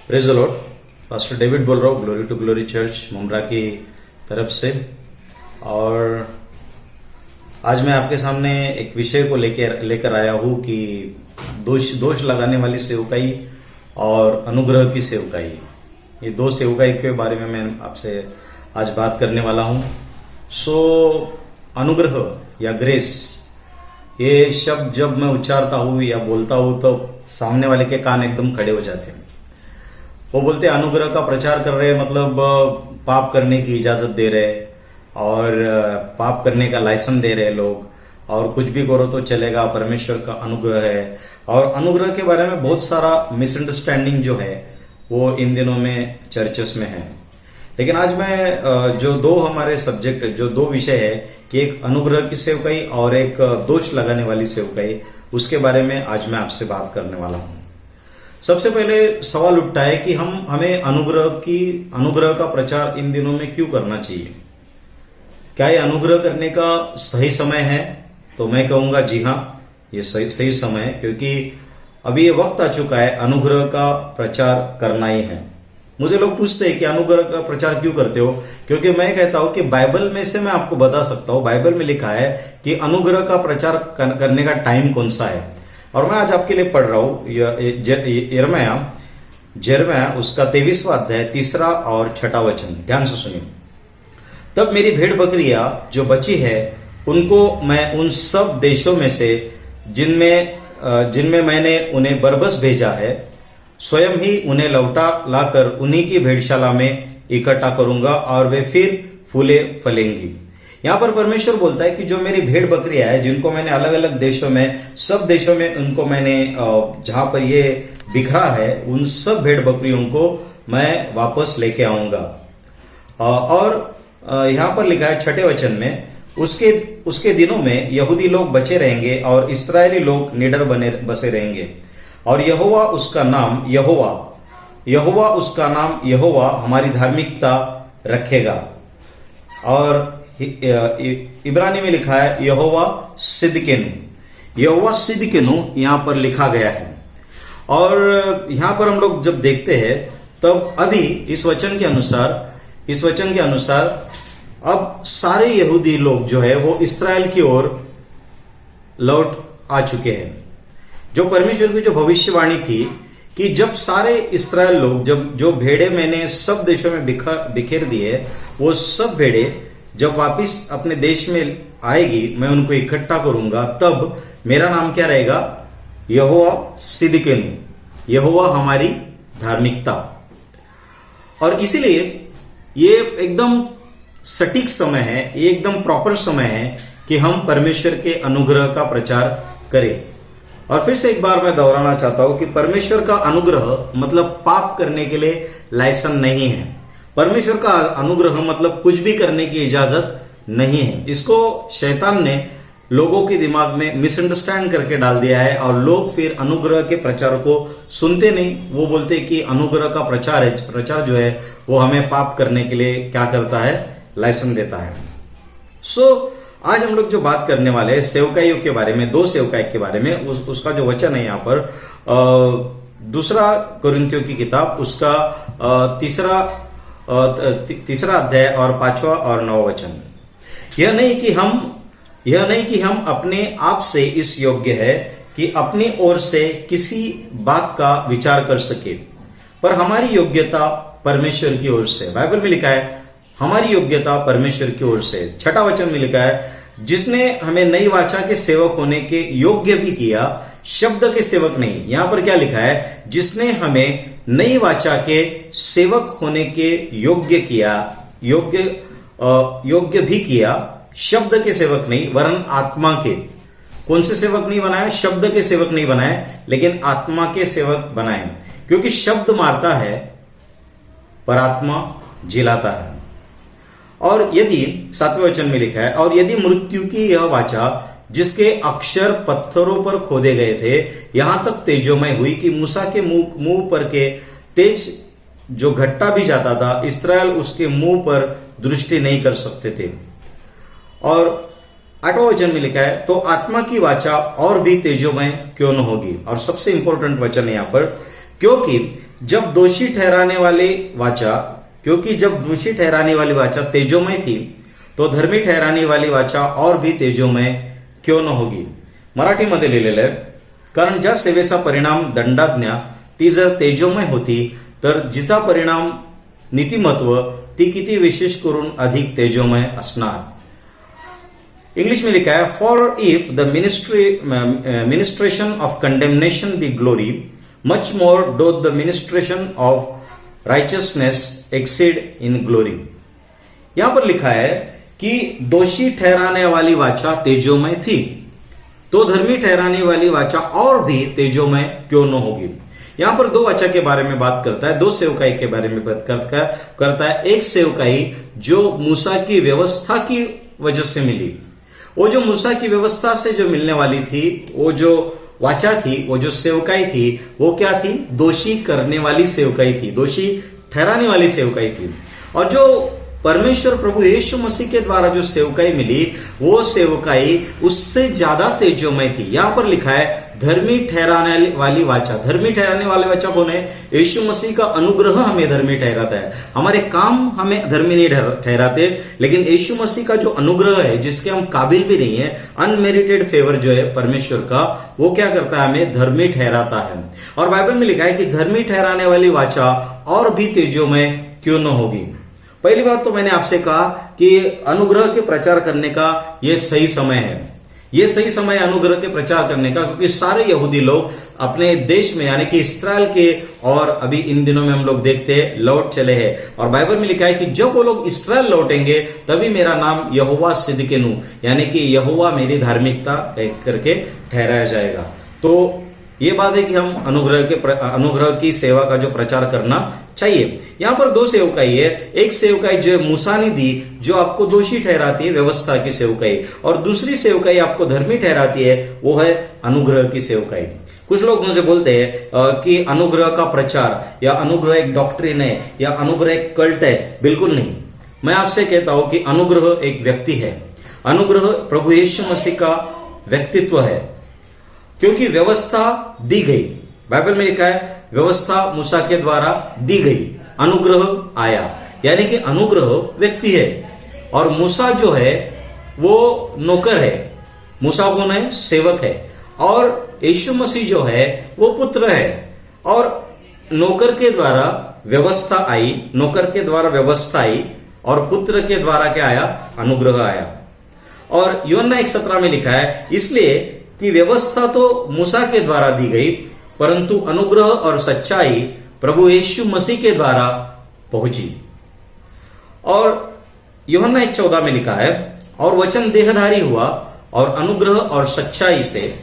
Praise the Lord. Pastor David बोल रहा हूँ glory to glory church Mumbra की तरफ से। और आज मैं आपके सामने एक विषय को लेकर आया हूँ कि दोष लगाने वाली सेवकाई और अनुग्रह की सेवकाई। ये दो सेवकाई के बारे में मैं आपसे आज बात करने वाला हूँ। अनुग्रह या ग्रेस, ये शब्द जब मैं उच्चारता हूँ या बोलता हूँ तो सामने वाले के कान एकदम खड़े हो जाते हैं। वो बोलते हैं अनुग्रह का प्रचार कर रहे हैं, मतलब पाप करने की इजाजत दे रहे और पाप करने का लाइसेंस दे रहे लोग, और कुछ भी करो तो चलेगा, परमेश्वर का अनुग्रह है। और अनुग्रह के बारे में बहुत सारा मिसअंडरस्टैंडिंग जो है वो इन दिनों में चर्चेस में है। लेकिन आज मैं जो दो हमारे सब्जेक्ट, जो दो विषय है कि एक अनुग्रह की सेवकाई और एक दोष लगाने वाली सेवकाई, उसके बारे में आज मैं आपसे बात करने वाला हूं। सबसे पहले सवाल उठता है कि हमें अनुग्रह का प्रचार इन दिनों में क्यों करना चाहिए? क्या ये अनुग्रह करने का सही समय है? तो मैं कहूंगा जी हाँ, ये सही समय है, क्योंकि अभी ये वक्त आ चुका है अनुग्रह का प्रचार करना ही है। मुझे लोग पूछते हैं कि अनुग्रह का प्रचार क्यों करते हो? क्योंकि मैं कहता हूं कि बाइबल में से मैं आपको बता सकता हूं, बाइबल में लिखा है कि अनुग्रह का प्रचार करने का टाइम कौन सा है। और मैं आज आपके लिए पढ़ रहा हूं यिर्मयाह उसका 23वां अध्याय 3 और 6 वचन। ध्यान से सुनिए। तब मेरी भेड़ बकरियां जो बची है उनको मैं उन सब देशों में से जिनमें मैंने उन्हें बरबस भेजा है, स्वयं ही उन्हें लौटा लाकर उन्हीं की भेड़शाला में इकट्ठा करूंगा और वे फिर फूले फलेंगी। यहां पर परमेश्वर बोलता है कि जो मेरी भेड़ बकरियां है, जिनको मैंने अलग अलग देशों में, सब देशों में उनको मैंने जहां पर ये बिखरा है, उन सब भेड़ बकरियों को मैं वापस लेके आऊंगा। और यहां पर लिखा है 6 वचन में, उसके दिनों में यहूदी लोग बचे रहेंगे और इस्राएली लोग निडर बसे रहेंगे। और यहोवा उसका नाम यहोवा हमारी धार्मिकता रखेगा। और इब्रानी में लिखा है यहोवा सिद्दकेनु यहां पर लिखा गया है। और यहां पर हम लोग जब देखते हैं तब अभी इस वचन के अनुसार अब सारे यहूदी लोग जो है वो इस्राएल की ओर लौट आ चुके हैं। जो परमेश्वर की जो भविष्यवाणी थी कि जब सारे इस्राएल लोग, जब जो भेड़े मैंने सब देशों में बिखेर दिए, वो सब भेड़े जब वापिस अपने देश में आएगी, मैं उनको इकट्ठा करूंगा। तब मेरा नाम क्या रहेगा? यहोवा सिद्दकेनु, यहोवा हमारी धार्मिकता। और इसीलिए ये एकदम सटीक समय है, ये एकदम प्रॉपर समय है कि हम परमेश्वर के अनुग्रह का प्रचार करें। और फिर से एक बार मैं दोहराना चाहता हूं कि परमेश्वर का अनुग्रह मतलब पाप करने के लिए लाइसेंस नहीं है। परमेश्वर का अनुग्रह मतलब कुछ भी करने की इजाजत नहीं है। इसको शैतान ने लोगों के दिमाग में मिसअंडरस्टैंड करके डाल दिया है, और लोग फिर अनुग्रह के प्रचार को सुनते नहीं। वो बोलते कि अनुग्रह का प्रचार जो है वो हमें पाप करने के लिए क्या करता है? लाइसेंस देता है। आज हम लोग जो बात करने वाले हैं सेवकाइयों के बारे में, दो सेवकाई के बारे में। उसका जो वचन है यहाँ पर 2 कोरिन्थियों की किताब, उसका 3 अध्याय और 5वां और 9वां वचन। यह नहीं कि हम अपने आप से इस योग्य है कि अपनी ओर से किसी बात का विचार कर सके, पर हमारी योग्यता परमेश्वर की ओर से। बाइबल में लिखा है हमारी योग्यता परमेश्वर की ओर से। 6वां वचन में लिखा है जिसने हमें नई वाचा के सेवक होने के योग्य भी किया, शब्द के सेवक नहीं। यहां पर क्या लिखा है? जिसने हमें नई वाचा के सेवक होने के योग्य भी किया, शब्द के सेवक नहीं वरन आत्मा के। कौन से सेवक नहीं बनाए? शब्द के सेवक नहीं बनाए, लेकिन आत्मा के सेवक बनाए। क्योंकि शब्द मारता है पर आत्मा जिलाता है। और यदि 7वें वचन में लिखा है, और यदि मृत्यु की यह वाचा जिसके अक्षर पत्थरों पर खोदे गए थे यहां तक तेजोमय हुई कि मूसा के मुंह पर के तेज जो घट्टा भी जाता था, इस्राएल उसके मुंह पर दृष्टि नहीं कर सकते थे। और 8वां वचन में लिखा है, तो आत्मा की वाचा और भी तेजोमय क्यों न होगी। और सबसे इंपॉर्टेंट वचन है यहां पर, क्योंकि जब दोषी ठहराने वाली वाचा तेजोमय थी, तो धर्मी ठहराने वाली वाचा और भी तेजोमय क्यों न होगी. मराठीमध्ये लिहिलेलं आहे, कारण ज्या सेवेचा परिणाम दंडाज्ञा ती जर तेजोमय होती, तर जिचा परिणाम नीतिमत्व ती किती विशेष करून अधिक तेजोमय असणार. इंग्लिश में लिखा है, for if the ministration of condemnation be glory, much more doth the ministration of righteousness exceed in glory. यहां पर लिखा है कि दोषी ठहराने वाली वाचा तेजोमय थी, तो धर्मी ठहराने वाली वाचा और भी तेजोमय क्यों न होगी. यहां पर दो वाचा के बारे में बात करता है, दो सेवकाई के बारे में बात करता है. एक सेवकाई जो मूसा की व्यवस्था की वजह से मिली, वो जो मूसा की व्यवस्था से जो मिलने वाली थी, वो जो वाचा थी, वो जो सेवकाई थी, वो क्या थी? दोषी करने वाली सेवकाई थी, दोषी ठहराने वाली सेवकाई थी. और जो परमेश्वर प्रभु यीशु मसीह के द्वारा जो सेवकाई मिली, वो सेवकाई उससे ज्यादा तेजोमय थी. यहां पर लिखा है धर्मी ठहराने वाली वाचा. धर्मी ठहराने वाली वाचा कौन है? यीशु मसीह का अनुग्रह हमें धर्मी ठहराता है. हमारे काम हमें धर्मी नहीं ठहराते, लेकिन यीशु मसीह का जो अनुग्रह है, जिसके हम काबिल भी नहीं है, अनमेरिटेड फेवर जो है परमेश्वर का, वो क्या करता है? हमें धर्मी ठहराता है. और बाइबल में लिखा है कि धर्मी ठहराने वाली वाचा और भी तेजोमय क्यों न होगी. पहली बात तो मैंने आपसे कहा कि अनुग्रह के प्रचार करने का यह सही समय है. यह सही समय अनुग्रह के प्रचार करने का, क्योंकि सारे यहूदी लोग अपने देश में यानी कि इस्राएल के, और अभी इन दिनों में हम लोग देखते हैं लौट चले हैं. और बाइबल में लिखा है कि जब वो लोग इस्राएल लौटेंगे, तभी मेरा नाम यहोवा सिदकेनु यानी कि यहोवा मेरी धार्मिकता करके ठहराया जाएगा. तो ये बात है कि हम अनुग्रह की सेवा का जो प्रचार करना चाहिए. यहां पर दो सेवकाई है. एक सेवकाई जो मूसा ने दी, जो आपको दोषी ठहराती है, व्यवस्था की सेवकाई, और दूसरी सेवकाई आपको धर्मी ठहराती है, वो है अनुग्रह की सेवकाई. कुछ लोग मुझे बोलते हैं कि अनुग्रह का प्रचार या अनुग्रह एक डॉक्ट्रिन है या अनुग्रह एक कल्ट है. बिल्कुल नहीं. मैं आपसे कहता हूं कि अनुग्रह एक व्यक्ति है. अनुग्रह प्रभु यीशु मसीह का व्यक्तित्व है, क्योंकि व्यवस्था दी गई. बाइबल में लिखा है व्यवस्था मूसा के द्वारा दी गई, अनुग्रह आया. यानी कि अनुग्रह व्यक्ति है, और मूसा जो है वो नौकर है. मूसा कौन है? सेवक है. और यीशु मसीह जो है वो पुत्र है. और नौकर के द्वारा व्यवस्था आई, नौकर के द्वारा व्यवस्था आई, और पुत्र के द्वारा क्या आया? अनुग्रह आया. और यूहन्ना 1:17 में लिखा है, इसलिए कि व्यवस्था तो मूसा के द्वारा दी गई, परंतु अनुग्रह और सच्चाई प्रभु यीशु मसीह के द्वारा पहुंची. और यूहन्ना 1:14 में लिखा है, और वचन देहधारी हुआ और अनुग्रह और सच्चाई से,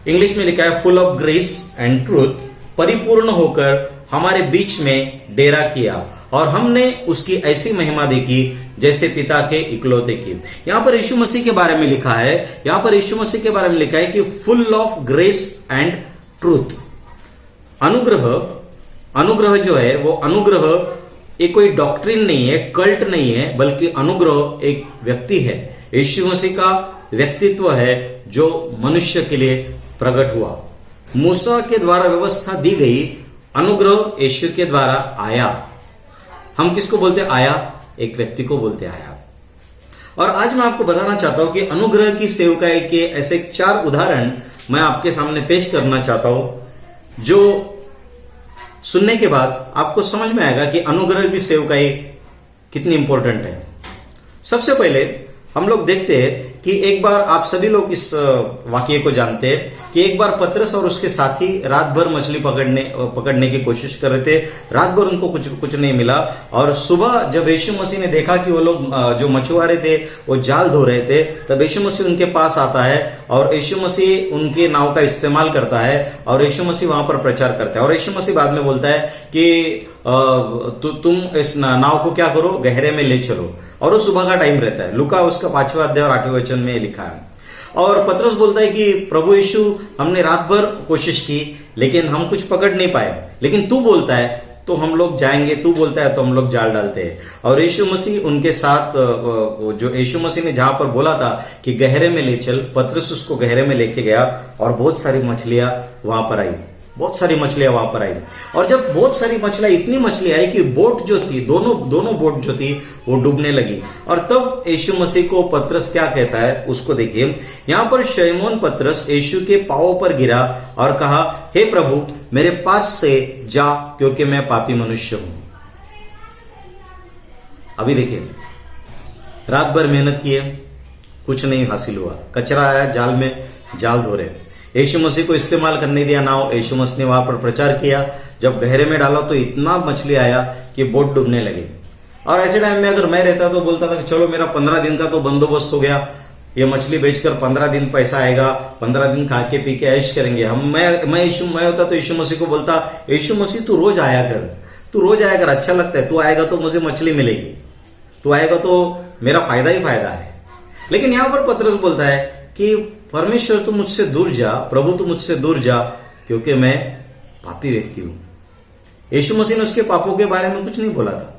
इंग्लिश में लिखा है full of grace and truth, परिपूर्ण होकर हमारे बीच में डेरा किया, और हमने उसकी ऐसी महिमा देखी जैसे पिता के इकलौते की. यहां पर यीशु मसीह के बारे में लिखा है, यहां पर यीशु मसीह के बारे में लिखा है कि full of grace and truth. अनुग्रह जो है वो अनुग्रह एक कोई डॉक्ट्रिन नहीं है, कल्ट नहीं है, बल्कि अनुग्रह एक व्यक्ति है. यीशु मसीह का व्यक्तित्व है जो मनुष्य के लिए प्रकट हुआ. मूसा के द्वारा व्यवस्था दी गई, अनुग्रह यीशु के द्वारा आया. हम किसको बोलते आया? एक व्यक्ति को बोलते आया. और आज मैं आपको बताना चाहता हूं कि अनुग्रह की सेवकाई के ऐसे 4 उदाहरण मैं आपके सामने पेश करना चाहता हूं, जो सुनने के बाद आपको समझ में आएगा कि अनुग्रह की सेवकाई कितनी इंपॉर्टेंट है. सबसे पहले हम लोग देखते हैं कि एक बार, आप सभी लोग इस वाक्य को जानते हैं कि एक बार पतरस और उसके साथी रात भर मछली पकड़ने की कोशिश कर रहे थे. रात भर उनको कुछ नहीं मिला, और सुबह जब यीशु मसीह ने देखा कि वो लोग जो मछुआरे थे वो जाल धो रहे थे, तब यीशु मसीह उनके पास आता है, और यीशु मसीह उनके नाव का इस्तेमाल करता है, और यीशु मसीह वहां पर प्रचार करता है. और यीशु मसीह बाद में बोलता है कि तुम इस नाव को क्या करो? गहरे में ले चलो. और वो सुबह का टाइम रहता है. लूका उसका 5वां अध्याय और 8वें वचन में लिखा है. और पतरस बोलता है कि प्रभु यीशु, हमने रात भर कोशिश की लेकिन हम कुछ पकड़ नहीं पाए, लेकिन तू बोलता है तो हम लोग जाएंगे, तू बोलता है तो हम लोग जाल डालते हैं. और यीशु मसीह उनके साथ, जो यीशु मसीह ने जहां पर बोला था कि गहरे में ले चल, पतरस उसको गहरे में लेके गया, और बहुत सारी मछलियां वहां पर आई. बहुत सारी मछलियां वहां पर आई। और जब बहुत सारी मछलियां, इतनी मछली आई कि बोट जो थी, दोनों बोट जो थी वो डूबने लगी। और तब यीशु मसीह को पतरस क्या कहता है उसको देखिए। यहां पर शमौन पतरस यीशु के पांवों पर गिरा और कहा, हे प्रभु मेरे पास से जा, क्योंकि मैं पापी मनुष्य हूं। अभी देखिए, रात भर मेहनत की है, कुछ नहीं हासिल हुआ, कचरा आया जाल में, जाल धो रहे। यीशु मसीह को इस्तेमाल करने दिया नाव, यीशु मसीह ने वहां पर प्रचार किया। जब गहरे में डाला तो इतना मछली आया कि बोट डूबने लगे। और ऐसे टाइम में अगर मैं रहता तो बोलता था कि चलो मेरा 15 दिन का तो बंदोबस्त हो गया, ये मछली बेचकर 15 दिन पैसा आएगा, 15 दिन खा के पी के ऐश करेंगे हम। मैं होता तो यीशु मसीह को बोलता, यीशु मसीह तू रोज आया कर, तू रोज आया कर, अच्छा लगता है, तू आएगा तो मुझे मछली मिलेगी, तू आएगा तो मेरा फायदा ही फायदा है। लेकिन यहां पर पतरस बोलता है कि परमेश्वर तू मुझसे दूर जा, प्रभु तू मुझसे दूर जा, क्योंकि मैं पापी व्यक्ति हूं। यीशु मसीह ने उसके पापों के बारे में कुछ नहीं बोला था,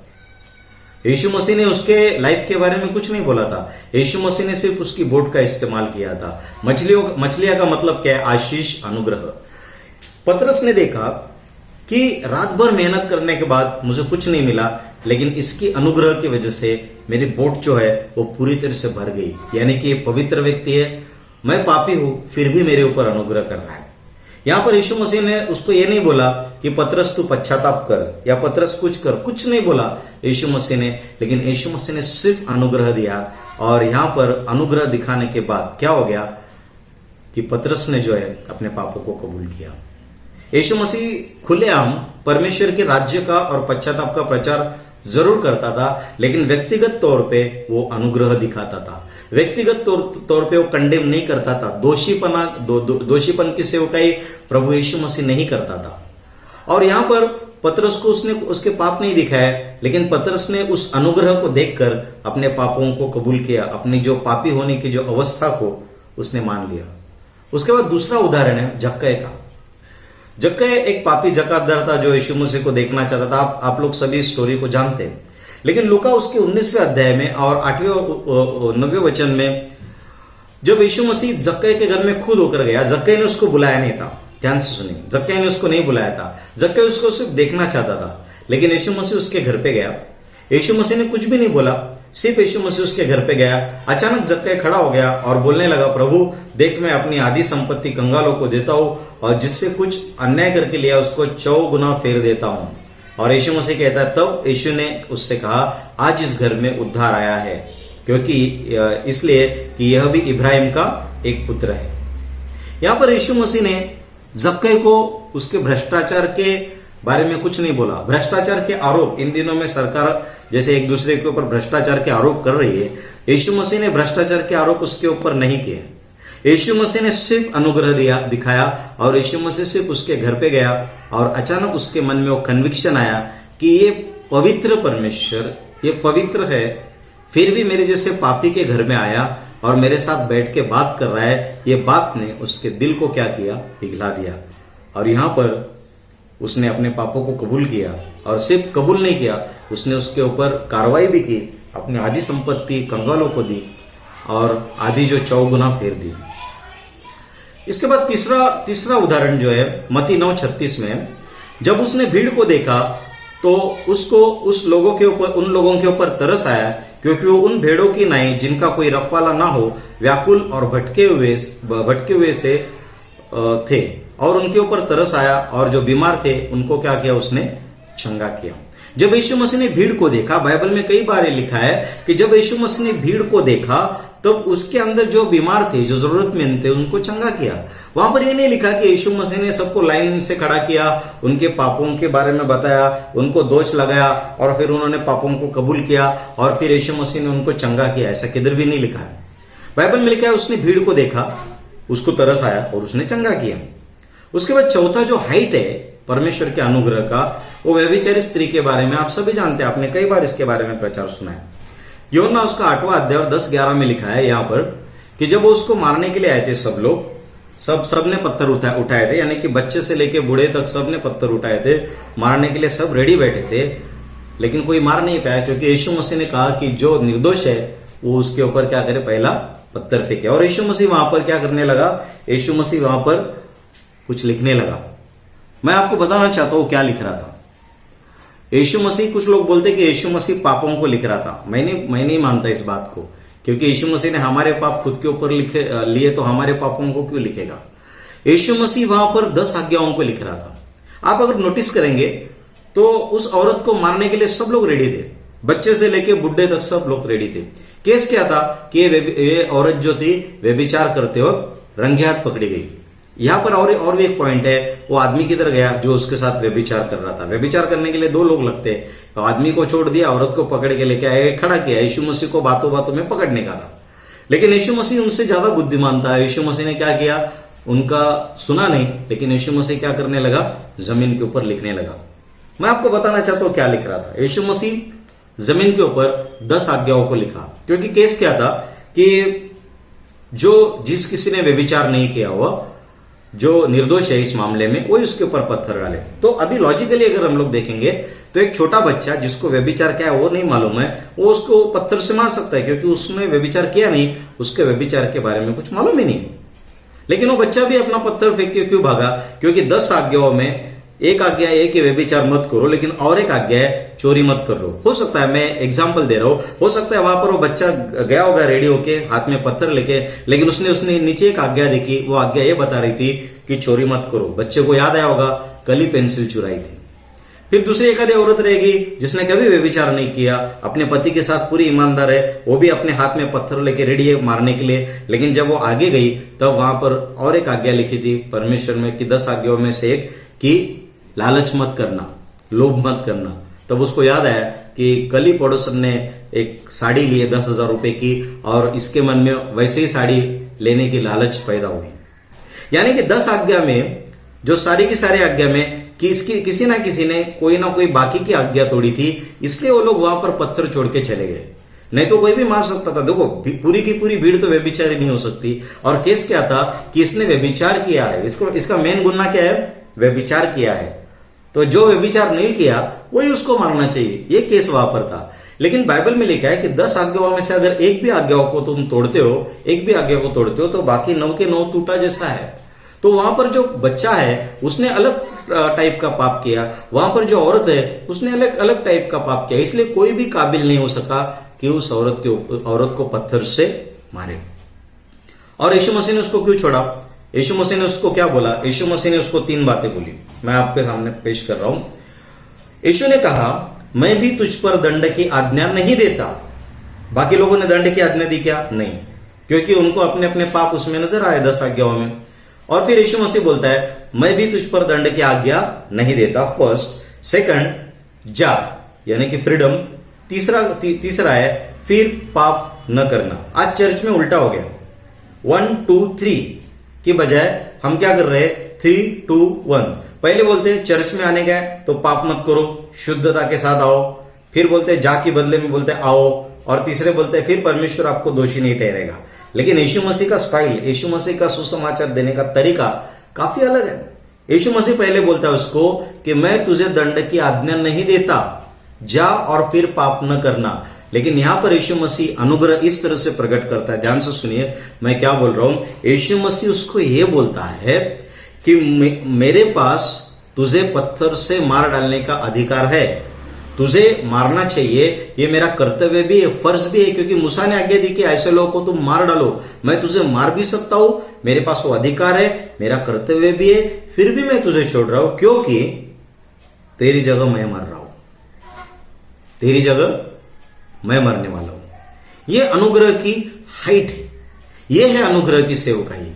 यीशु मसीह ने उसके लाइफ के बारे में कुछ नहीं बोला था। यीशु मसीह ने सिर्फ उसकी बोट का इस्तेमाल किया था। मछलियां का मतलब क्या है? आशीष, अनुग्रह। पतरस ने देखा कि रात भर मेहनत करने के बाद मुझे कुछ नहीं मिला, लेकिन इसकी अनुग्रह की वजह से मेरी बोट जो है वो पूरी तरह से भर गई। यानी कि ये पवित्र व्यक्ति है, मैं पापी हूं, फिर भी मेरे ऊपर अनुग्रह कर रहा है। यहां पर यीशु मसीह ने उसको ये नहीं बोला कि पतरस तू पश्चाताप कर या पतरस कुछ कर, कुछ नहीं बोला यीशु मसीह ने, लेकिन यीशु मसीह ने सिर्फ अनुग्रह दिया। और यहां पर अनुग्रह दिखाने के बाद क्या हो गया कि पतरस ने जो है अपने पापों को कबूल किया। यीशु मसीह खुलेआम परमेश्वर के राज्य का और पश्चाताप का प्रचार जरूर करता था, लेकिन व्यक्तिगत तौर पे वो अनुग्रह दिखाता था। व्यक्तिगत तौर पे वो कंडेम नहीं करता था। दोषीपन की सेवकाई प्रभु यीशु मसीह नहीं करता था। और यहां पर पतरस को उसने उसके पाप नहीं दिखाया, लेकिन पतरस ने उस अनुग्रह को देखकर अपने पापों को कबूल किया, अपनी जो पापी होने की जो अवस्था को उसने मान लिया। उसके बाद दूसरा उदाहरण है जक्कई का। जक्कई एक पापी जकातदार था जो यीशु मसीह को देखना चाहता था। आप लोग सभी स्टोरी को जानते हैं। लेकिन लूका उसके 19वें अध्याय में और 8वें और 9वें वचन में जब यीशु मसीह जक्कई के घर में खुद होकर गया, जक्कई ने उसको बुलाया नहीं था। ध्यान से सुनिए, जक्कई ने उसको नहीं बुलाया था। जक्कई उसको सिर्फ देखना चाहता था, लेकिन यीशु मसीह उसके घर पे गया। यीशु मसीह ने कुछ भी नहीं बोला, सिर्फ यीशु मसीह उसके घर पे गया। अचानक जक्कई खड़ा हो गया और बोलने लगा, प्रभु देख, मैं अपनी आधी संपत्ति कंगालों को देता हूं और जिससे कुछ अन्याय करके लिया उसको 4 गुना फेर देता हूं। और यीशु मसीह कहता है, तब यीशु ने उससे कहा, आज इस घर में उद्धार आया है, क्योंकि इसलिए कि यह भी इब्राहिम का एक पुत्र है। यहां पर यीशु मसीह ने जक्कई को उसके भ्रष्टाचार के बारे में कुछ नहीं बोला। भ्रष्टाचार के आरोप, इन दिनों में सरकार जैसे एक दूसरे के ऊपर भ्रष्टाचार के आरोप कर रही है, यीशु मसीह ने भ्रष्टाचार के आरोप उसके ऊपर नहीं किए। यीशु मसीह ने सिर्फ अनुग्रह दिखाया और यीशु मसीह सिर्फ उसके घर पे गया और अचानक उसके मन में वो कन्विक्शन आया कि ये पवित्र परमेश्वर, ये पवित्र है, फिर भी मेरे जैसे पापी के घर में आया और मेरे साथ बैठ के बात कर रहा है। ये बात ने उसके दिल को क्या किया? पिघला दिया। और यहां पर उसने अपने पापों को कबूल किया और सिर्फ कबूल नहीं किया, उसने उसके ऊपर कार्रवाई भी की, अपनी आधी संपत्ति कंगालों को दी और आधी जो 4 गुना फेर दी। इसके बाद तीसरा उदाहरण जो है मत्ती 9:36 में, जब उसने भीड़ को देखा तो उसको उन लोगों के ऊपर तरस आया, क्योंकि वो उन भेड़ों की नाई जिनका कोई रखवाला ना हो, व्याकुल और भटके हुए से थे, और उनके ऊपर तरस आया और जो बीमार थे उनको क्या किया? उसने चंगा किया। जब यीशु मसीह ने भीड़ को देखा, बाइबल में कई बार लिखा है कि जब यीशु मसीह ने भीड़ को देखा तब उसके अंदर जो बीमार थे, जो जरूरतमंद थे, उनको चंगा किया। वहां पर ये नहीं लिखा कि यीशु मसीह ने सबको लाइन से खड़ा किया, उनके पापों के बारे में बताया, उनको दोष लगाया और फिर उन्होंने पापों को कबूल किया और फिर यीशु मसीह ने उनको चंगा किया। ऐसा किधर भी नहीं लिखा है। बाइबल में लिखा है उसने भीड़ को देखा, उसको तरस आया और उसने चंगा किया। उसके बाद चौथा जो हाइट है परमेश्वर के अनुग्रह का, वो व्यभिचारी स्त्री के बारे में आप सभी जानते हैं, आपने कई बार इसके बारे में प्रचार सुना है। यूहन्ना उसका 8वां अध्याय और 10-11 में लिखा है यहाँ पर कि जब वो उसको मारने के लिए आए थे सब लोग, सब ने पत्थर उठाए थे, यानी कि बच्चे से लेके बूढ़े तक सब ने पत्थर उठाए थे, मारने के लिए सब रेडी बैठे थे, लेकिन कोई मार नहीं पाया, क्योंकि यीशु मसीह ने कहा कि जो निर्दोष है वो उसके ऊपर क्या करे? पहला पत्थर फेंके। और यीशु मसीह वहां पर क्या करने लगा? यीशु मसीह वहां पर कुछ लिखने लगा। मैं आपको बताना चाहता हूं क्या लिख रहा था। यीशु मसीह, कुछ लोग बोलते कि यीशु मसीह पापों को लिख रहा था। मैं नहीं मानता इस बात को, क्योंकि यीशु मसीह ने हमारे पाप खुद के ऊपर लिए तो हमारे पापों को क्यों लिखेगा। यीशु मसीह वहां पर 10 आज्ञाओं को लिख रहा था। आप अगर नोटिस करेंगे तो उस औरत को मारने के लिए सब लोग रेडी थे, बच्चे से लेके बुढ़े तक सब लोग रेडी थे। केस क्या था कि ये औरत जो थी व्यभिचार करते वक्त रंगे हाथ पकड़ी गई। यहां पर और भी एक पॉइंट है, वो आदमी किधर गया जो उसके साथ व्यभिचार कर रहा था। व्यभिचार करने के लिए 2 लोग लगते, तो आदमी को छोड़ दिया, औरत को पकड़ के लेके आए, खड़ा किया। यीशु मसीह को बातों बातों में पकड़ने का था, लेकिन यीशु मसीह उनसे ज्यादा बुद्धिमान था। यीशु मसीह ने क्या किया, उनका सुना नहीं, लेकिन यीशु मसीह क्या करने लगा, जमीन के ऊपर लिखने लगा। मैं आपको बताना चाहता हूं क्या लिख रहा था। यीशु मसीह जमीन के ऊपर 10 आज्ञाओं को लिखा, क्योंकि केस क्या था कि जिस किसी ने व्यभिचार नहीं किया हुआ, जो निर्दोष है इस मामले में, वही उसके ऊपर पत्थर डाले। तो अभी लॉजिकली अगर हम लोग देखेंगे तो एक छोटा बच्चा जिसको व्यभिचार क्या है वो नहीं मालूम है, वो उसको पत्थर से मार सकता है, क्योंकि उसने व्यभिचार किया नहीं, उसके व्यभिचार के बारे में कुछ मालूम ही नहीं। लेकिन वो बच्चा भी अपना पत्थर फेंक के क्यों भागा, क्योंकि 10 आज्ञाओं में एक आज्ञा है कि व्यभिचार मत करो, लेकिन और एक आज्ञा है चोरी मत करो। हो सकता है, मैं एग्जांपल दे रहा हूं, हो सकता है वहां पर वो बच्चा गया होगा रेडी होके हाथ में पत्थर लेके, लेकिन उसने नीचे एक आज्ञा देखी, वो आज्ञा ये बता रही थी कि चोरी मत करो। बच्चे को याद आया होगा कल ही पेंसिल चुराई थी। फिर दूसरी एक आधी औरत रहेगी जिसने कभी व्यभिचार नहीं किया, अपने पति के साथ पूरी ईमानदार है, वो भी अपने हाथ में पत्थर लेके रेडी है मारने के लिए, लेकिन जब वो आगे गई तब वहां पर और एक आज्ञा लिखी थी परमेश्वर में कि 10 आज्ञाओं में से एक कि लालच मत करना, लोभ मत करना। तब उसको याद आया कि कल ही पड़ोसन ने एक साड़ी ली है 10,000 रुपए की, और इसके मन में वैसे ही साड़ी लेने की लालच पैदा हुई। यानी कि 10 आज्ञा में, जो सारी की सारी आज्ञा में किसी ना किसी ने कोई ना कोई बाकी की आज्ञा तोड़ी थी, इसलिए वो लोग वहां पर पत्थर छोड़ के चले गए। नहीं तो कोई भी मार सकता था। देखो, पूरी की पूरी भीड़ तो व्यभिचारी नहीं हो सकती। और केस क्या था कि इसने व्यभिचार किया है, इसका मेन गुनाह क्या है, व्यभिचार किया है। तो जो व्यभिचार नहीं किया वही उसको मारना चाहिए, ये केस वहां पर था। लेकिन बाइबल में लिखा है कि 10 आज्ञाओं में से अगर एक भी आज्ञाओं को तुम तोड़ते हो, एक भी आज्ञा को तोड़ते हो, तो बाकी 9 के 9 टूटा जैसा है। तो वहां पर जो बच्चा है उसने अलग टाइप का पाप किया, वहां पर जो औरत है उसने अलग अलग टाइप का पाप किया, इसलिए कोई भी काबिल नहीं हो सका कि उस औरत को पत्थर से मारे। और यीशु मसीह ने उसको क्यों छोड़ा? यीशु मसीह ने उसको क्या बोला? यीशु मसीह ने उसको 3 बातें बोली, मैं आपके सामने पेश कर रहा हूं। यीशु ने कहा, मैं भी तुझ पर दंड की आज्ञा नहीं देता। बाकी लोगों ने दंड की आज्ञा दी क्या? नहीं, क्योंकि उनको अपने अपने पाप उसमें नजर आए 10 आज्ञाओं में। और फिर यीशु मसीह बोलता है, मैं भी तुझ पर दंड की आज्ञा नहीं देता, फर्स्ट। सेकंड, जा, यानी कि फ्रीडम। तीसरा है फिर पाप न करना। आज चर्च में उल्टा हो गया, 1 2 3 की बजाय हम क्या कर रहे हैं, 3 2 1। पहले बोलते हैं चर्च में आने गए तो पाप मत करो, शुद्धता के साथ आओ। फिर बोलते हैं जा के बदले में बोलते हैं आओ। और तीसरे बोलते हैं फिर परमेश्वर आपको दोषी नहीं ठहरेगा। लेकिन यीशु मसीह का स्टाइल, यीशु मसीह का सुसमाचार देने का तरीका काफी अलग है। यीशु मसीह पहले बोलता है उसको कि मैं तुझे दंड की आज्ञा नहीं देता, जा और फिर पाप न करना। लेकिन यहां पर यीशु मसीह अनुग्रह इस तरह से प्रकट करता है, ध्यान से सुनिए मैं क्या बोल रहा हूं। यीशु मसीह उसको यह बोलता है कि मेरे पास तुझे पत्थर से मार डालने का अधिकार है, तुझे मारना चाहिए, ये मेरा कर्तव्य भी है, फर्ज भी है, क्योंकि मूसा ने आज्ञा दी कि ऐसे लोगों को तुम मार डालो। मैं तुझे मार भी सकता हूं, मेरे पास वो अधिकार है, मेरा कर्तव्य भी है, फिर भी मैं तुझे छोड़ रहा हूं, क्योंकि तेरी जगह मैं मर रहा हूं, तेरी जगह मैं मरने वाला हूं। ये अनुग्रह की हाइट है, ये है अनुग्रह की सेवकाई।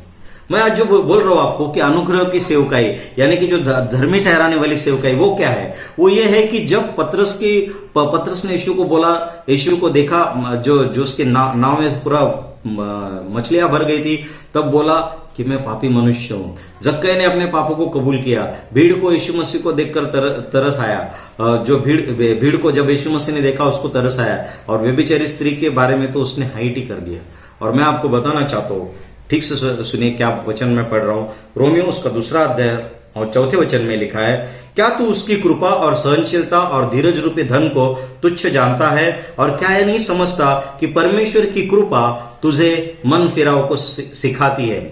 मैं आज जो बोल रहा हूं आपको कि अनुग्रह की सेवकाई, यानी कि जो धर्मी ठहराने वाली सेवकाई, वो क्या है? वो ये है कि जब पतरस ने यीशु को बोला, यीशु को देखा जो उसके नाव में पूरा मछलियां भर गई थी, तब बोला कि मैं पापी मनुष्य हूं। जक्कई ने अपने पापों को कबूल किया। भीड़ को यीशु मसीह को देखकर तरस आया। जो भीड़ को जब यीशु मसीह ने देखा उसको तरस आया। और व्यभिचारी स्त्री के बारे में तो उसने हाइट ही कर दिया। और मैं आपको बताना चाहता हूं, ठीक से सुनिए क्या वचन मैं पढ़ रहा हूं। रोमियो उसका 2 अध्याय और 4 वचन में लिखा है, क्या तू उसकी कृपा और सहनशीलता और धीरज रूपी धन को तुच्छ जानता है? और क्या यह नहीं समझता कि परमेश्वर की कृपा तुझे मन फिराव को सिखाती है?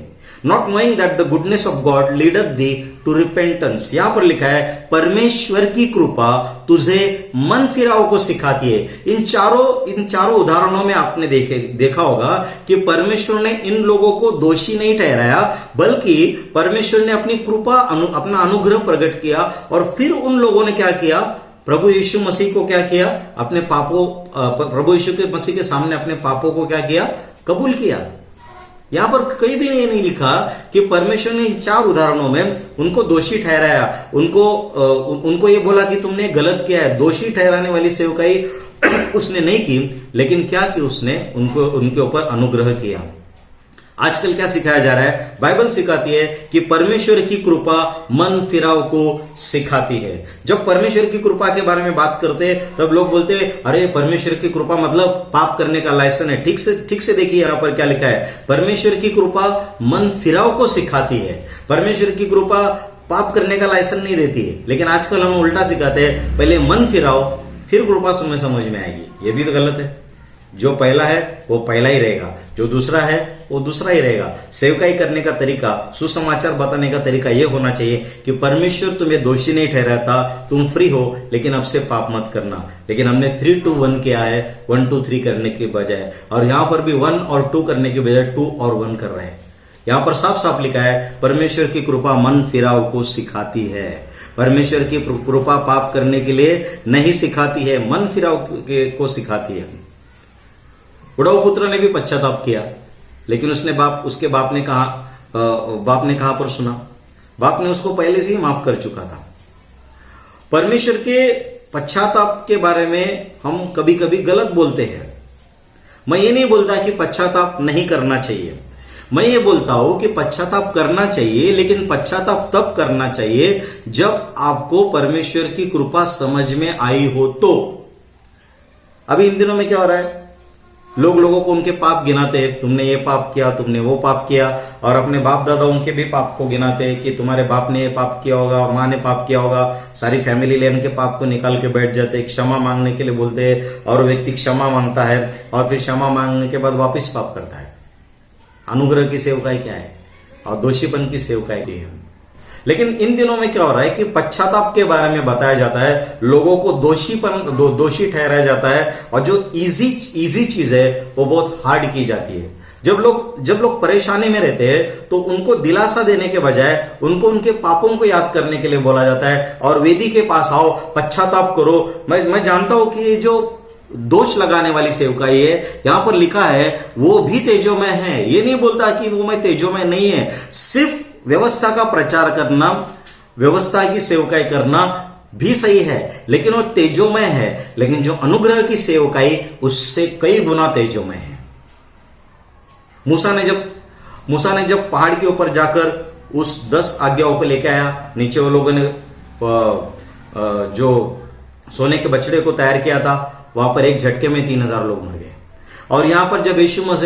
Not knowing that the goodness of God leadeth thee to repentance. यहां पर लिखा है परमेश्वर की कृपा तुझे मन फिराव को सिखाती है। इन चारों उदाहरणों में आपने देखा होगा कि परमेश्वर ने इन लोगों को दोषी नहीं ठहराया, बल्कि परमेश्वर ने अपनी कृपा अपना अनुग्रह प्रकट किया और फिर उन लोगों ने क्या किया, प्रभु यीशु मसीह को क्या किया, अपने पापों प्रभु यीशु के मसीह के सामने अपने पापों को क्या किया, कबूल किया। यहां पर कहीं भी नहीं लिखा कि परमेश्वर ने इन 4 उदाहरणों में उनको दोषी ठहराया, उनको ये बोला कि तुमने गलत किया है। दोषी ठहराने वाली सेवकाई उसने नहीं की, लेकिन क्या कि उसने उनके ऊपर अनुग्रह किया। आजकल क्या सिखाया जा रहा है, बाइबल सिखाती है कि परमेश्वर की कृपा मन फिराव को सिखाती है। जब परमेश्वर की कृपा के बारे में बात करते हैं तब लोग बोलते हैं अरे परमेश्वर की कृपा मतलब पाप करने का लाइसेंस है। ठीक से देखिए यहां पर क्या लिखा है, परमेश्वर की कृपा मन फिराव को सिखाती है। परमेश्वर की कृपा पाप करने का लाइसेंस नहीं देती है, लेकिन आजकल हम उल्टा सिखाते हैं, पहले मन फिराओ फिर कृपा तुम्हें समझ में आएगी। ये भी तो गलत है। जो पहला है वो पहला ही रहेगा, जो दूसरा है वो दूसरा ही रहेगा। सेवकाई करने का तरीका, सुसमाचार बताने का तरीका यह होना चाहिए कि परमेश्वर तुम्हें दोषी नहीं ठहराता, तुम फ्री हो, लेकिन अब से पाप मत करना। लेकिन हमने 3 to 1 किया है, 1 to 3 करने के बजाय, और यहां पर भी 1 और 2 करने के बजाय 2 और 1 कर रहे हैं। यहां पर साफ साफ लिखा है परमेश्वर की कृपा मन फिराव को सिखाती है। परमेश्वर की कृपा पाप करने के लिए नहीं सिखाती है, मन फिराव को सिखाती है। बुढ़ाऊ पुत्र ने भी पश्चाताप किया, लेकिन उसके बाप ने कहा पर सुना। बाप ने उसको पहले से ही माफ कर चुका था। परमेश्वर के पश्चाताप के बारे में हम कभी कभी गलत बोलते हैं। मैं ये नहीं बोलता कि पश्चाताप नहीं करना चाहिए, मैं ये बोलता हूं कि पश्चाताप करना चाहिए, लेकिन पश्चाताप तब करना चाहिए जब आपको परमेश्वर की कृपा समझ में आई हो। तो अभी इन दिनों में क्या हो रहा है, लोगों को उनके पाप गिनाते हैं, तुमने ये पाप किया, तुमने वो पाप किया, और अपने बाप दादा उनके भी पाप को गिनाते हैं कि तुम्हारे बाप ने ये पाप किया होगा, माँ ने पाप किया होगा। सारी फैमिली ले उनके पाप को निकाल के बैठ जाते हैं, क्षमा मांगने के लिए बोलते हैं, और व्यक्ति क्षमा मांगता है और फिर क्षमा मांगने के बाद वापिस पाप करता है। अनुग्रह की सेवकाई क्या है और दोषीपन की सेवकाई क्या है। लेकिन इन दिनों में क्या हो रहा है कि पश्चाताप के बारे में बताया जाता है, लोगों को दोषी ठहराया जाता है, और जो इजी चीज है वो बहुत हार्ड की जाती है। जब लोग परेशानी में रहते हैं तो उनको दिलासा देने के बजाय उनको उनके पापों को याद करने के लिए बोला जाता है, और वेदी के पास आओ, पश्चाताप करो। मैं जानता हूं कि जो दोष लगाने वाली सेवकाई है, यहां पर लिखा है वो भी तेजोमय है। ये नहीं बोलता कि वो मैं तेजोमय नहीं है। सिर्फ व्यवस्था का प्रचार करना, व्यवस्था की सेवकाई करना भी सही है, लेकिन वो तेजोमय है। लेकिन जो अनुग्रह की सेवकाई उससे कई गुना तेजोमय है। मूसा ने जब पहाड़ के ऊपर जाकर उस 10 आज्ञाओं को लेकर आया, नीचे वो लोगों ने जो सोने के बछड़े को तैयार किया था, वहां पर एक झटके में 3000 लोग मर गए। और यहां पर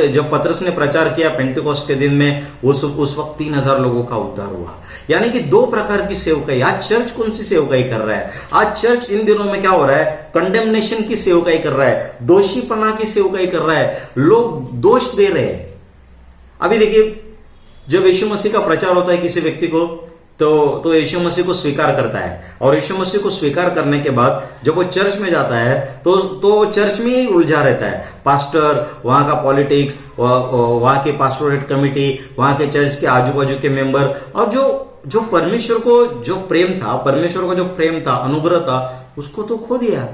जब पतरस ने प्रचार किया पेंटेकोस्ट के दिन में, उस वक्त 3000 लोगों का उद्धार हुआ। यानी कि 2 प्रकार की सेवकाई। आज चर्च कौन सी सेवकाई कर रहा है? आज चर्च इन दिनों में क्या हो रहा है, कंडेमनेशन की सेवकाई कर रहा है, दोषीपना की सेवकाई कर रहा है, लोग दोष दे रहे हैं। अभी देखिए, जब यीशु मसीह का प्रचार होता है किसी व्यक्ति को, तो यीशु मसीह को स्वीकार करता है, और यीशु मसीह को स्वीकार करने के बाद जब वो चर्च में जाता है तो चर्च में ही उलझा रहता है। पास्टर, वहां का पॉलिटिक्स, वहां के पास्टोरेट कमिटी, वहां के चर्च के आजू बाजू के मेंबर, और जो परमेश्वर को जो प्रेम था, अनुग्रह था, उसको तो खो दिया,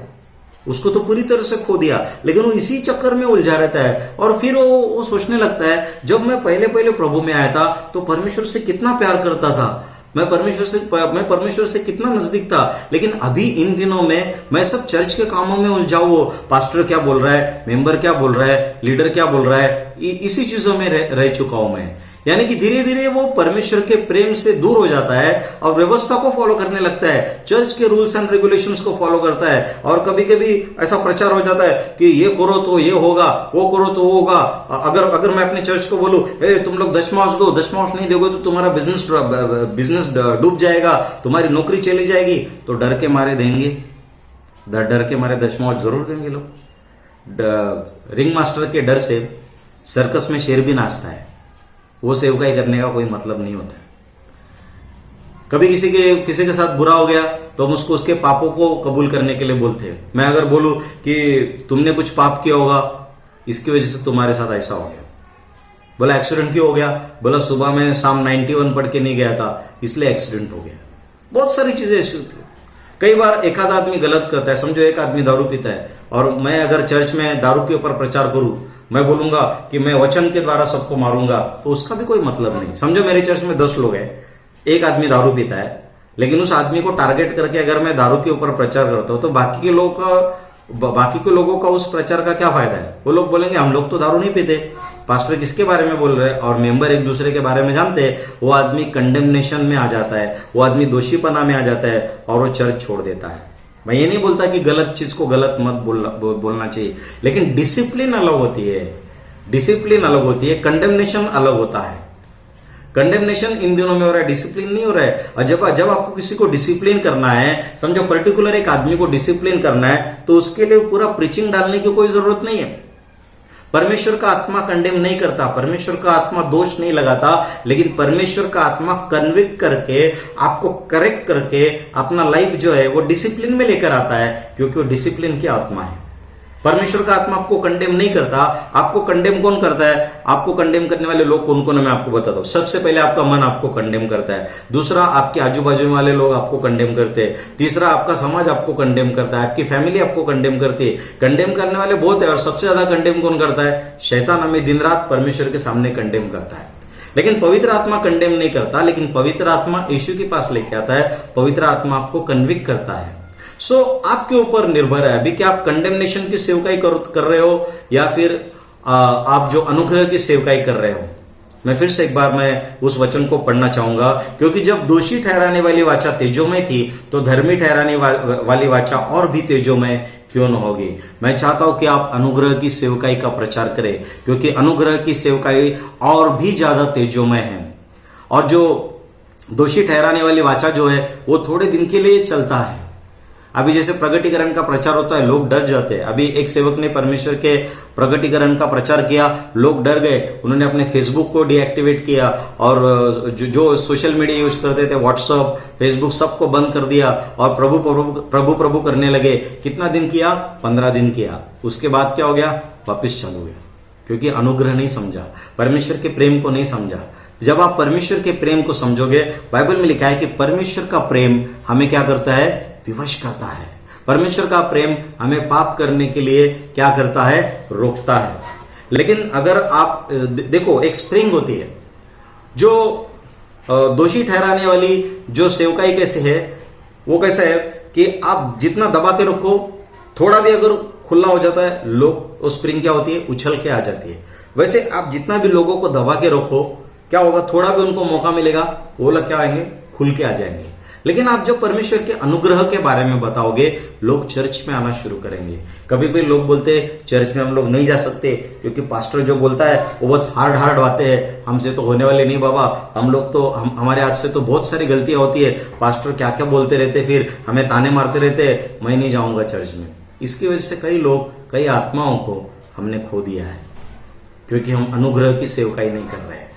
उसको तो पूरी तरह से खो दिया। लेकिन वो इसी चक्कर में उलझा रहता है, और फिर वो सोचने लगता है जब मैं पहले प्रभु में आया था तो परमेश्वर से कितना प्यार करता था, मैं परमेश्वर से कितना नजदीक था, लेकिन अभी इन दिनों में मैं सब चर्च के कामों में उलझा हूं। पास्टर क्या बोल रहा है, मेंबर क्या बोल रहा है, लीडर क्या बोल रहा है, इसी चीजों में रह चुका हूं मैं। यानी कि धीरे धीरे वो परमेश्वर के प्रेम से दूर हो जाता है और व्यवस्था को फॉलो करने लगता है, चर्च के रूल्स एंड रेगुलेशंस को फॉलो करता है। और कभी कभी ऐसा प्रचार हो जाता है कि ये करो तो ये होगा, वो करो तो वो होगा। अगर मैं अपने चर्च को बोलूं, तुम लोग दशमांश दो, दशमांश नहीं दोगे तो तुम्हारा बिजनेस डूब जाएगा, तुम्हारी नौकरी चली जाएगी, तो डर के मारे देंगे, डर के मारे दशमांश जरूर देंगे लोग। रिंग मास्टर के डर से सर्कस में शेर भी नाचता है, वो सेवकाई करने का कोई मतलब नहीं होता है। कभी किसी के साथ बुरा हो गया तो हम उसको उसके पापों को कबूल करने के लिए बोलते हैं। मैं अगर बोलूं कि तुमने कुछ पाप किया होगा, इसकी वजह से तुम्हारे साथ ऐसा हो गया। बोला एक्सीडेंट क्यों हो गया? बोला सुबह में शाम 91 पढ़ के नहीं गया था, इसलिए एक्सीडेंट हो गया। बहुत सारी चीजें ऐसी होती है। कई बार एक आध आदमी गलत करता है, समझो एक आदमी दारू पीता है और मैं अगर चर्च में दारू के ऊपर प्रचार करूं, मैं बोलूंगा कि मैं वचन के द्वारा सबको मारूंगा, तो उसका भी कोई मतलब नहीं। समझो मेरे चर्च में 10 लोग हैं, एक आदमी दारू पीता है, लेकिन उस आदमी को टारगेट करके अगर मैं दारू के ऊपर प्रचार करता हूं तो बाकी के लोगों का उस प्रचार का क्या फायदा है? वो लोग बोलेंगे हम लोग तो दारू नहीं पीते, पास्टर किसके बारे में बोल रहे हैं, और मेंबर एक दूसरे के बारे में जानते हैं। वो आदमी कंडेमनेशन में आ जाता है, वो आदमी दोषीपना में आ जाता है और वो चर्च छोड़ देता है। मैं ये नहीं बोलता कि गलत चीज को गलत मत बोलना चाहिए, लेकिन डिसिप्लिन अलग होती है, डिसिप्लिन अलग होती है, कंडेमनेशन अलग होता है। कंडेमनेशन इन दिनों में हो रहा है, डिसिप्लिन नहीं हो रहा है। और जब आपको किसी को डिसिप्लिन करना है, समझो पर्टिकुलर एक आदमी को डिसिप्लिन करना है, तो उसके लिए पूरा प्रीचिंग डालने की कोई जरूरत नहीं है। परमेश्वर का आत्मा कंडेम नहीं करता, परमेश्वर का आत्मा दोष नहीं लगाता, लेकिन परमेश्वर का आत्मा कन्विक्ट करके, आपको करेक्ट करके अपना लाइफ जो है वो डिसिप्लिन में लेकर आता है, क्योंकि वो डिसिप्लिन की आत्मा है। परमेश्वर का आत्मा आपको कंडेम नहीं करता। आपको कंडेम कौन करता है? आपको कंडेम करने वाले लोग कौन कौन है मैं आपको बताता हूं। सबसे पहले आपका मन आपको कंडेम करता है, दूसरा आपके आजू बाजू वाले लोग आपको कंडेम करते हैं, तीसरा आपका समाज आपको कंडेम करता है, आपकी फैमिली आपको कंडेम करती है। कंडेम करने वाले बहुत है, और सबसे ज्यादा कंडेम कौन करता है? शैतान हमें दिन रात परमेश्वर के सामने कंडेम करता है। लेकिन पवित्र आत्मा कंडेम नहीं करता, लेकिन पवित्र आत्मा यीशु के पास लेके आता है, पवित्र आत्मा आपको कन्विक्ट करता है। आपके ऊपर निर्भर है अभी कि आप कंडेमनेशन की सेवकाई कर रहे हो या फिर आप जो अनुग्रह की सेवकाई कर रहे हो। मैं फिर से एक बार मैं उस वचन को पढ़ना चाहूंगा, क्योंकि जब दोषी ठहराने वाली वाचा तेजोमय थी, तो धर्मी ठहराने वाली वाचा और भी तेजोमय क्यों न होगी। मैं चाहता हूं कि आप अनुग्रह की सेवकाई का प्रचार करें, क्योंकि अनुग्रह की सेवकाई और भी ज्यादा तेजोमय है। और जो दोषी ठहराने वाली वाचा जो है वो थोड़े दिन के लिए चलता है। अभी जैसे प्रगटीकरण का प्रचार होता है, लोग डर जाते हैं। अभी एक सेवक ने परमेश्वर के प्रगटीकरण का प्रचार किया, लोग डर गए, उन्होंने अपने फेसबुक को डीएक्टिवेट किया, और जो सोशल मीडिया यूज करते थे, व्हाट्सएप, फेसबुक, सबको बंद कर दिया, और प्रभु प्रभु करने लगे। कितना दिन किया? 15 दिन किया। उसके बाद क्या हो गया? वापिस चालू हो गया, क्योंकि अनुग्रह नहीं समझा, परमेश्वर के प्रेम को नहीं समझा। जब आप परमेश्वर के प्रेम को समझोगे, बाइबल में लिखा है कि परमेश्वर का प्रेम हमें क्या करता है? विवश करता है। परमेश्वर का प्रेम हमें पाप करने के लिए क्या करता है? रोकता है। लेकिन अगर आप देखो, एक स्प्रिंग होती है, जो दोषी ठहराने वाली जो सेवकाई कैसे है, वो कैसा है कि आप जितना दबा के रखो, थोड़ा भी अगर खुला हो जाता है, लोग, वो स्प्रिंग क्या होती है? उछल के आ जाती है। वैसे आप जितना भी लोगों को दबा के रखो, क्या होगा? थोड़ा भी उनको मौका मिलेगा, वो लोग क्या आएंगे? खुल के आ जाएंगे। लेकिन आप जब परमेश्वर के अनुग्रह के बारे में बताओगे, लोग चर्च में आना शुरू करेंगे। कभी कभी लोग बोलते हैं चर्च में हम लोग नहीं जा सकते, क्योंकि पास्टर जो बोलता है वो बहुत हार्ड बातें हैं, हमसे तो होने वाले नहीं बाबा, हम लोग तो हमारे हाथ से तो बहुत सारी गलतियां होती है, पास्टर क्या क्या बोलते रहते, फिर हमें ताने मारते रहते, मैं नहीं जाऊंगा चर्च में। इसकी वजह से कई लोग, कई आत्माओं को हमने खो दिया है, क्योंकि हम अनुग्रह की सेवकाई नहीं कर रहे हैं।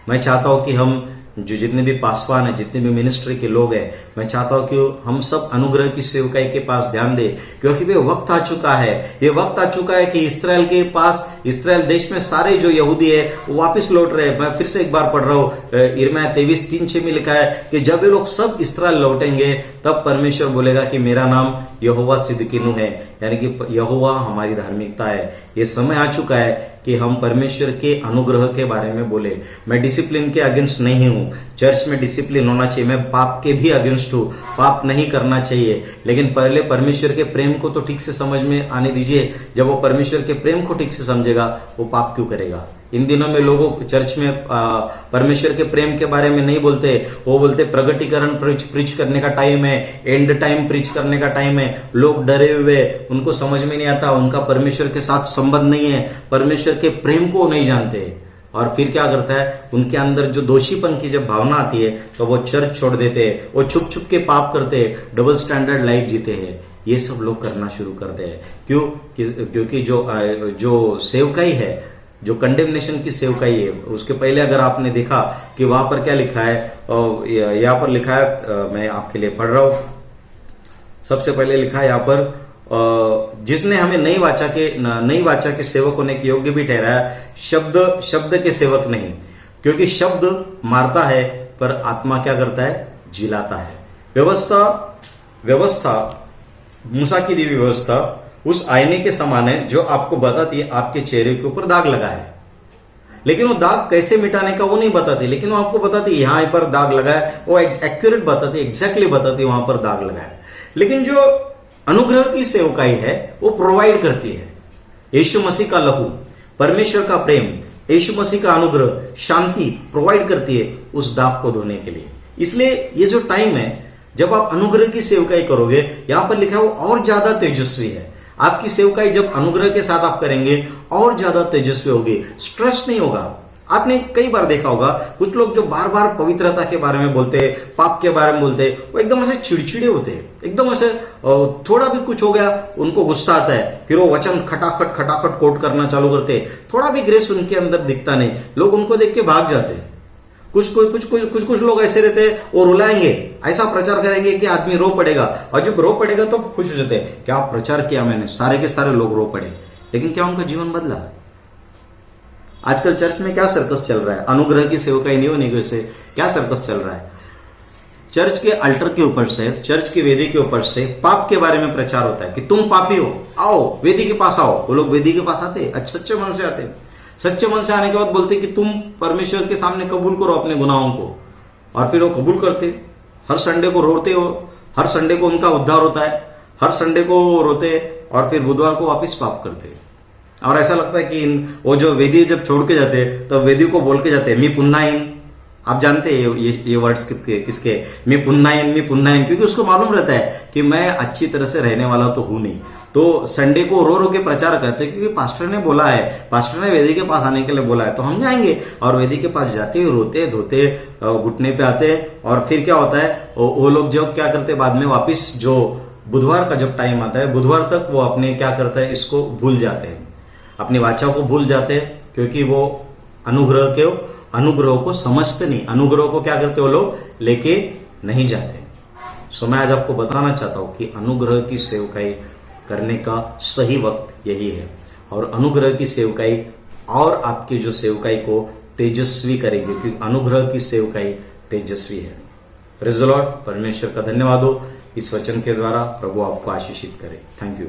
मैं चाहता हूं कि हम जो जितने भी पासवान है, जितने भी मिनिस्ट्री के लोग हैं, मैं चाहता हूं कि हम सब अनुग्रह की सेवकाई के पास ध्यान दें, क्योंकि वे वक्त आ चुका है। ये वक्त आ चुका है कि इस्राएल के पास, इस्राएल देश में सारे जो यहूदी है वो वापस लौट रहे हैं। मैं फिर से एक बार पढ़ रहा हूं, यिर्मयाह 23:3-6 में लिखा है कि जब ये लोग सब इस्राएल लौटेंगे, तब परमेश्वर बोलेगा कि मेरा नाम यहोवा सिदकीनु है, यानी कि यहोवा हमारी धार्मिकता है। ये समय आ चुका है कि हम परमेश्वर के अनुग्रह के बारे में बोले। मैं डिसिप्लिन के अगेंस्ट नहीं हूं, चर्च में डिसिप्लिन होना चाहिए, मैं पाप के भी अगेंस्ट हूं, पाप नहीं करना चाहिए, लेकिन पहले परमेश्वर के प्रेम को तो ठीक से समझ में आने दीजिए। जब वो परमेश्वर के प्रेम को ठीक से समझेगा, वो पाप क्यों करेगा? इन दिनों में लोगों चर्च में परमेश्वर के प्रेम के बारे में नहीं बोलते, वो बोलते प्रगटीकरण प्रीच करने का टाइम है, एंड टाइम प्रीच करने का टाइम है। लोग डरे हुए, उनको समझ में नहीं आता, उनका परमेश्वर के साथ संबंध नहीं है, परमेश्वर के प्रेम को नहीं जानते, और फिर क्या करता है? उनके अंदर जो दोषीपन की जब भावना आती है, तो वो चर्च छोड़ देते हैं, वो छुप छुप के पाप करते हैं, डबल स्टैंडर्ड लाइफ जीते हैं। ये सब लोग करना शुरू करते हैं। क्यों? क्योंकि जो सेवकाई है, जो कंडेमनेशन की सेवकाई है, उसके पहले अगर आपने देखा कि वहां पर क्या लिखा है, यहां पर लिखा है, मैं आपके लिए पढ़ रहा हूं। सबसे पहले लिखा है यहां पर, जिसने हमें नई वाचा के सेवक होने के योग्य भी ठहराया, शब्द के सेवक नहीं, क्योंकि शब्द मारता है पर आत्मा क्या करता है, जिलाता है। व्यवस्था मूसा की दी व्यवस्था उस आईने के समान है जो आपको बताती है आपके चेहरे के ऊपर दाग लगा है, लेकिन वो दाग कैसे मिटाने का वो नहीं बताती, लेकिन वो आपको बताती है यहां पर दाग लगा है, वो एक्यूरेट बताती है, एग्जैक्टली बताती है वहां पर दाग लगा है। लेकिन जो अनुग्रह की सेवकाई है वो प्रोवाइड करती है, यीशु मसीह का लहू, परमेश्वर का प्रेम, यीशु मसीह का अनुग्रह, शांति प्रोवाइड करती है उस दाग को धोने के लिए। इसलिए ये जो टाइम है जब आप अनुग्रह की सेवकाई करोगे, यहां पर लिखा है वो और ज्यादा तेजस्वी है। आपकी सेवकाई जब अनुग्रह के साथ आप करेंगे और ज्यादा तेजस्वी होगी, स्ट्रेस नहीं होगा। आपने कई बार देखा होगा कुछ लोग जो बार बार पवित्रता के बारे में बोलते हैं, पाप के बारे में बोलते हैं, वो एकदम ऐसे चिड़चिड़े होते हैं, एकदम ऐसे थोड़ा भी कुछ हो गया उनको गुस्सा आता है, फिर वो वचन खटाखट कोट करना चालू करते हैं, थोड़ा भी ग्रेस उनके अंदर दिखता नहीं, लोग उनको देख के भाग जाते हैं। कुछ लोग ऐसे रहते हैं, वो रुलाएंगे, ऐसा प्रचार करेंगे कि आदमी रो पड़ेगा, और जब रो पड़ेगा तो खुश हो जाते हैं, क्या प्रचार किया मैंने, सारे के सारे लोग रो पड़े, लेकिन क्या उनका जीवन बदला? आजकल चर्च में क्या सर्कस चल रहा है? अनुग्रह की सेवकाई नहीं होने की वजह से क्या सर्कस चल रहा है? चर्च के अल्टर के ऊपर से, चर्च की वेदी के ऊपर से पाप के बारे में प्रचार होता है कि तुम पापी हो, आओ वेदी के पास आओ। वो लोग वेदी के पास आते, सच्चे मन से आते, सच्चे मन से आने के बाद बोलते कि तुम परमेश्वर के सामने कबूल करो अपने गुनाहों को, और फिर वो कबूल करते। हर संडे को रोते हो, हर संडे को उनका उद्धार होता है, हर संडे को रोते, और फिर बुधवार को वापिस पाप करते। और ऐसा लगता है कि वो जो वेदी जब छोड़ के जाते तो वेदी को बोल के जाते मी पुन्नाइन। आप जानते हैं ये वर्ड्स किसके, मी पुन्नाइन, क्योंकि उसको मालूम रहता है कि मैं अच्छी तरह से रहने वाला तो हूं नहीं। तो संडे को रो रो के प्रचार करते हैं, क्योंकि पास्टर ने बोला है, पास्टर ने वेदी के पास आने के लिए बोला है, तो हम जाएंगे। और वेदी के पास जाते रोते धोते घुटने पे आते, और फिर क्या होता है, वो लोग जब क्या करते बाद में वापिस, जो बुधवार का जब टाइम आता है, बुधवार तक वो अपने क्या करता है, इसको भूल जाते हैं, अपनी वाचा को भूल जाते हैं, क्योंकि वो अनुग्रह को समझते नहीं, अनुग्रह को क्या करते वो लोग लेके नहीं जाते। सो मैं आज आपको बताना चाहता हूं कि अनुग्रह की सेवकाई करने का सही वक्त यही है, और अनुग्रह की सेवकाई और आपकी जो सेवकाई को तेजस्वी करेगी, क्योंकि अनुग्रह की सेवकाई तेजस्वी है। Praise the Lord. परमेश्वर का धन्यवाद हो इस वचन के द्वारा, प्रभु आपको आशीषित करे। Thank you.